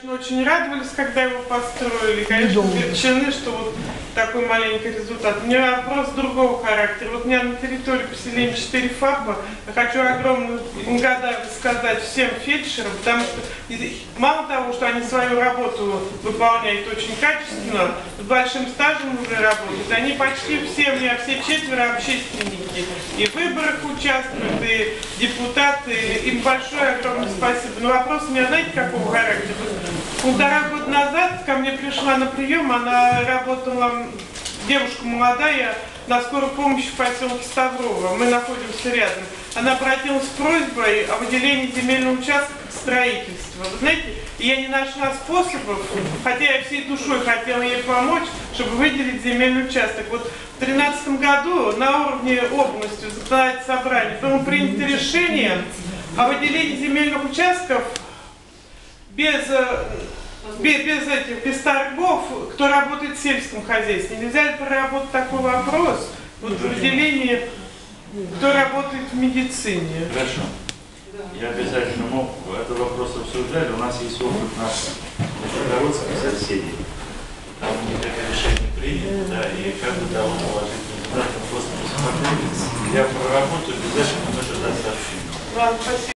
Очень радовались, когда его построили. Конечно, огорчены, что вот такой маленький результат. У меня вопрос другого характера. Вот у меня на территории поселения 4 ФАПа. Я хочу огромную благодарность сказать всем фельдшерам, потому что мало того, что они свою работу выполняют очень качественно, с большим стажем уже работают, они почти все, у меня все 4 общественники. И в выборах участвуют, и депутаты. Им большое огромное спасибо. Но вопрос у меня, знаете, какого характера? 1,5 года назад ко мне пришла на прием, она работала, девушка молодая, на скорой помощи в поселке Ставрово. Мы находимся рядом. Она обратилась с просьбой о выделении земельного участка к строительству. Вы знаете, я не нашла способов, хотя я всей душой хотела ей помочь, чтобы выделить земельный участок. Вот в 2013 году на уровне области законодательного собрания было принято решение о выделении земельных участков без торгов, кто работает в сельском хозяйстве. Нельзя ли проработать такой вопрос, вот выделение, кто работает в медицине? Хорошо. Я обязательно этот вопрос обсуждали. У нас есть опыт наших международских соседей. Там некое решение принято, да, и как бы дало положительный результат, просто посмотрели. Я проработаю, обязательно мы туда сообщим. Ладно, спасибо.